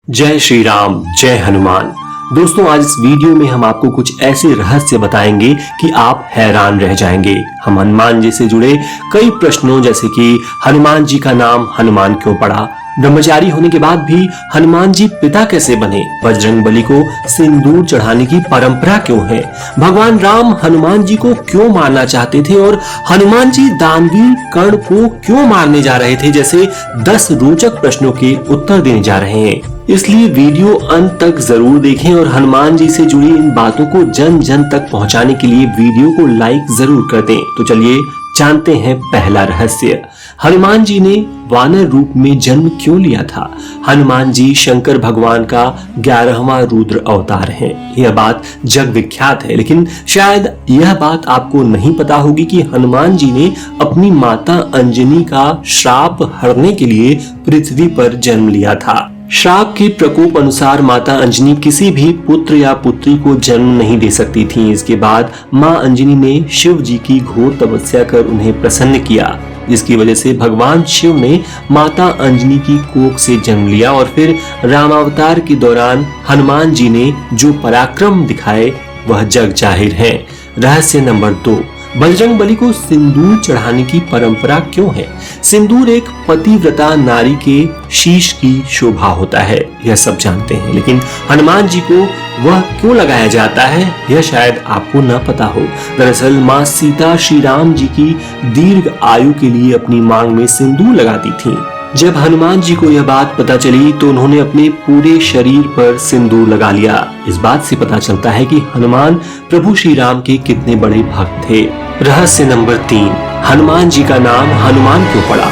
जय श्री राम, जय हनुमान। दोस्तों, आज इस वीडियो में हम आपको कुछ ऐसे रहस्य बताएंगे कि आप हैरान रह जाएंगे। हम हनुमान जी से जुड़े कई प्रश्नों जैसे कि हनुमान जी का नाम हनुमान क्यों पड़ा, ब्रह्मचारी होने के बाद भी हनुमान जी पिता कैसे बने, बजरंगबली को सिंदूर चढ़ाने की परंपरा क्यों है, भगवान राम हनुमान जी को क्यों मारना चाहते थे और हनुमान जी दानवीर कर्ण को क्यों मारने जा रहे थे, जैसे 10 रोचक प्रश्नों के उत्तर देने जा रहे हैं। इसलिए वीडियो अंत तक जरूर देखें और हनुमान जी से जुड़ी इन बातों को जन जन तक पहुंचाने के लिए वीडियो को लाइक जरूर कर दें। तो चलिए जानते हैं पहला रहस्य। हनुमान जी ने वानर रूप में जन्म क्यों लिया था? हनुमान जी शंकर भगवान का 11वां रुद्र अवतार हैं। यह बात जग विख्यात है, लेकिन शायद यह बात आपको नहीं पता होगी कि हनुमान जी ने अपनी माता अंजनी का श्राप हरने के लिए पृथ्वी पर जन्म लिया था। श्राप के प्रकोप अनुसार माता अंजनी किसी भी पुत्र या पुत्री को जन्म नहीं दे सकती थीं। इसके बाद मां अंजनी ने शिव जी की घोर तपस्या कर उन्हें प्रसन्न किया, जिसकी वजह से भगवान शिव ने माता अंजनी की कोख से जन्म लिया और फिर रामावतार के दौरान हनुमान जी ने जो पराक्रम दिखाए वह जग जाहिर है। रहस्य नंबर 2, बजरंगबली को सिंदूर चढ़ाने की परंपरा क्यों है? सिंदूर एक पतिव्रता नारी के शीश की शोभा होता है, यह सब जानते हैं, लेकिन हनुमान जी को वह क्यों लगाया जाता है यह शायद आपको न पता हो। दरअसल माँ सीता श्री राम जी की दीर्घ आयु के लिए अपनी मांग में सिंदूर लगाती थीं। जब हनुमान जी को यह बात पता चली तो उन्होंने अपने पूरे शरीर पर सिंदूर लगा लिया। इस बात से पता चलता है कि हनुमान प्रभु श्री राम के कितने बड़े भक्त थे। रहस्य नंबर 3, हनुमान जी का नाम हनुमान क्यों पड़ा?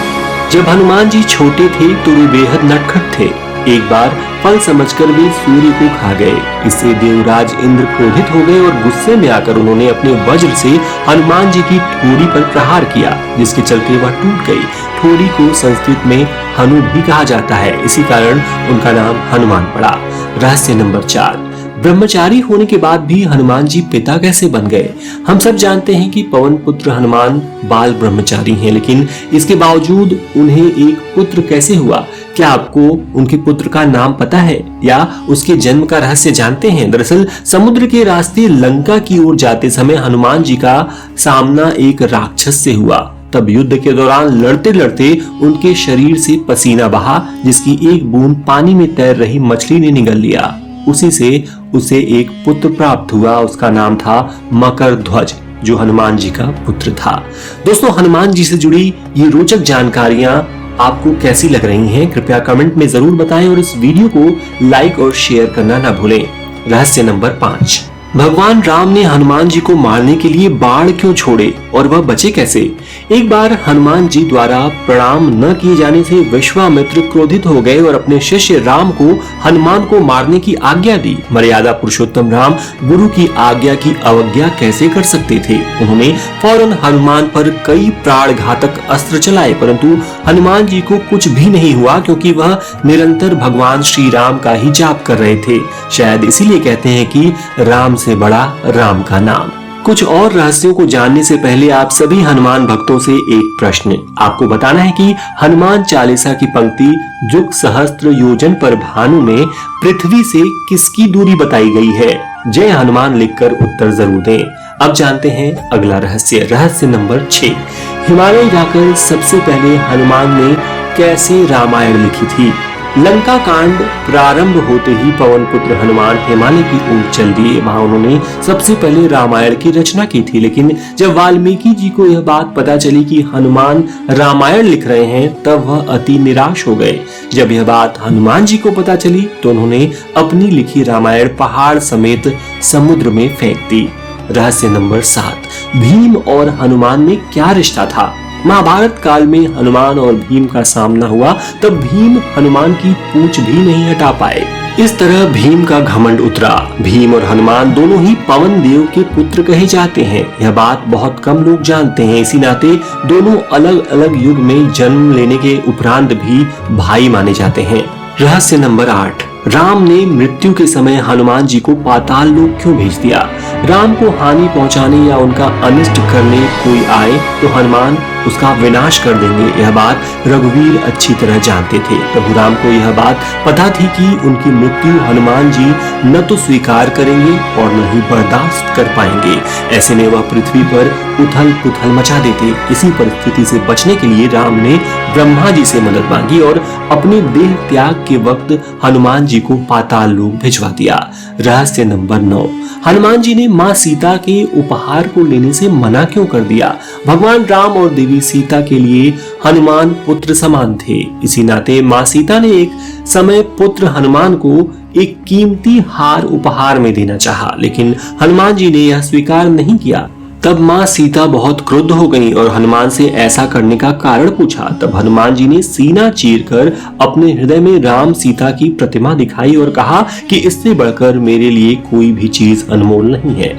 जब हनुमान जी छोटे थे तो वे बेहद नटखट थे। एक बार फल समझकर वे सूर्य को खा गए। इससे देवराज इंद्र क्रोधित हो गए और गुस्से में आकर उन्होंने अपने वज्र से हनुमान जी की ठोड़ी पर प्रहार किया, जिसके चलते वह टूट गई। ठोड़ी को संस्कृत में हनु भी कहा जाता है, इसी कारण उनका नाम हनुमान पड़ा। रहस्य नंबर 4, ब्रह्मचारी होने के बाद भी हनुमान जी पिता कैसे बन गए? हम सब जानते हैं कि पवन पुत्र हनुमान बाल ब्रह्मचारी हैं, लेकिन इसके बावजूद उन्हें एक पुत्र कैसे हुआ? क्या आपको उनके पुत्र का नाम पता है या उसके जन्म का रहस्य जानते हैं? दरअसल समुद्र के रास्ते लंका की ओर जाते समय हनुमान जी का सामना एक राक्षस से हुआ। तब युद्ध के दौरान लड़ते लड़ते उनके शरीर से पसीना बहा, जिसकी एक बूंद पानी में तैर रही मछली ने निगल लिया। उसी से उसे एक पुत्र प्राप्त हुआ। उसका नाम था मकरध्वज, जो हनुमान जी का पुत्र था। दोस्तों, हनुमान जी से जुड़ी ये रोचक जानकारियां आपको कैसी लग रही हैं? कृपया कमेंट में जरूर बताएं और इस वीडियो को लाइक और शेयर करना ना भूलें। रहस्य नंबर 5, भगवान राम ने हनुमान जी को मारने के लिए बाण क्यों छोड़े और वह बचे कैसे? एक बार हनुमान जी द्वारा प्रणाम न किए जाने से विश्वामित्र क्रोधित हो गए और अपने शिष्य राम को हनुमान को मारने की आज्ञा दी। मर्यादा पुरुषोत्तम राम गुरु की आज्ञा की अवज्ञा कैसे कर सकते थे? उन्होंने फौरन हनुमान पर कई प्राणघातक अस्त्र चलाए, परंतु हनुमान जी को कुछ भी नहीं हुआ, क्योंकि वह निरंतर भगवान श्री राम का ही जाप कर रहे थे। शायद इसीलिए कहते हैं कि राम से बड़ा राम का नाम। कुछ और रहस्यों को जानने से पहले आप सभी हनुमान भक्तों से एक प्रश्न। आपको बताना है कि हनुमान चालीसा की पंक्ति जुग सहस्त्र योजन पर भानु में पृथ्वी से किसकी दूरी बताई गई है? जय हनुमान लिखकर उत्तर जरूर दें। अब जानते हैं अगला रहस्य। रहस्य नंबर 6, हिमालय जाकर सबसे पहले हनुमान ने कैसे रामायण लिखी थी? लंका कांड प्रारंभ होते ही पवन पुत्र हनुमान हिमालय की ओर चल दिए। वहां उन्होंने सबसे पहले रामायण की रचना की थी, लेकिन जब वाल्मीकि जी को यह बात पता चली कि हनुमान रामायण लिख रहे हैं, तब वह अति निराश हो गए। जब यह बात हनुमान जी को पता चली तो उन्होंने अपनी लिखी रामायण पहाड़ समेत समुद्र में फेंक दी। रहस्य नंबर 7, भीम और हनुमान में क्या रिश्ता था? महाभारत काल में हनुमान और भीम का सामना हुआ, तब भीम हनुमान की पूंछ भी नहीं हटा पाए। इस तरह भीम का घमंड उतरा। भीम और हनुमान दोनों ही पवन देव के पुत्र कहे जाते हैं। यह बात बहुत कम लोग जानते हैं। इसी नाते दोनों अलग अलग युग में जन्म लेने के उपरांत भी भाई माने जाते हैं। रहस्य नंबर 8, राम ने मृत्यु के समय हनुमान जी को पाताल लोक क्यों भेज दिया? राम को हानि पहुंचाने या उनका अनिष्ट करने कोई आए तो हनुमान उसका विनाश कर देंगे। यह बात रघुवीर अच्छी तरह जानते थे। प्रभु राम को यह बात पता थी कि उनकी मृत्यु हनुमान जी न तो स्वीकार करेंगे और न ही बर्दाश्त कर पाएंगे। ऐसे में वह पृथ्वी पर उथल पुथल मचा देते। इसी परिस्थिति से बचने के लिए राम ने ब्रह्मा जी से मदद मांगी और अपने देह त्याग के वक्त हनुमान जी को पाताल लोक भिजवा दिया। रहस्य नंबर 9, हनुमान जी ने मां सीता के उपहार को लेने से मना क्यों कर दिया? भगवान राम और देवी सीता के लिए हनुमान पुत्र समान थे। इसी नाते मां सीता ने एक समय पुत्र हनुमान को एक कीमती हार उपहार में देना चाहा, लेकिन हनुमान जी ने यह स्वीकार नहीं किया। तब मां सीता बहुत क्रुद्ध हो गई और हनुमान से ऐसा करने का कारण पूछा। तब हनुमान जी ने सीना चीरकर अपने हृदय में राम सीता की प्रतिमा दिखाई और कहा कि इससे बढ़कर मेरे लिए कोई भी चीज अनमोल नहीं है।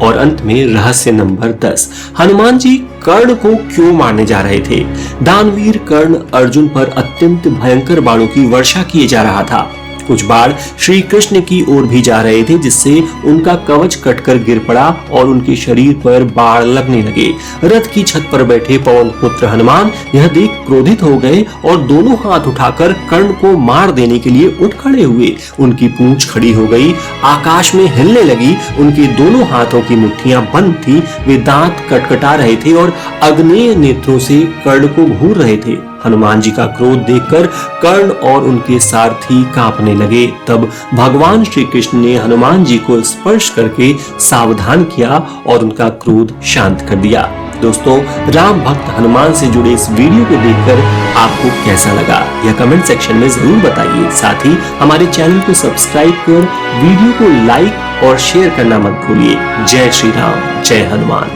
और अंत में रहस्य नंबर 10, हनुमान जी कर्ण को क्यों मारने जा रहे थे? दानवीर कर्ण अर्जुन पर अत्यंत भयंकर बाणों की वर्षा किए जा रहा था। कुछ बाण श्री कृष्ण की ओर भी जा रहे थे, जिससे उनका कवच कटकर गिर पड़ा और उनके शरीर पर बाण लगने लगे। रथ की छत पर बैठे पवन पुत्र हनुमान यह देख क्रोधित हो गए और दोनों हाथ उठाकर कर्ण को मार देने के लिए उठ खड़े हुए। उनकी पूंछ खड़ी हो गई, आकाश में हिलने लगी। उनके दोनों हाथों की मुट्ठियां बंद थी। वे दांत कटकटा रहे थे और अग्नेय नेत्रों से कर्ण को घूर रहे थे। हनुमान जी का क्रोध देखकर कर्ण और उनके सारथी कांपने लगे। तब भगवान श्री कृष्ण ने हनुमान जी को स्पर्श करके सावधान किया और उनका क्रोध शांत कर दिया। दोस्तों, राम भक्त हनुमान से जुड़े इस वीडियो को देखकर आपको कैसा लगा यह कमेंट सेक्शन में जरूर बताइए। साथ ही हमारे चैनल को सब्सक्राइब कर वीडियो को लाइक और शेयर करना मत भूलिए। जय श्री राम, जय हनुमान।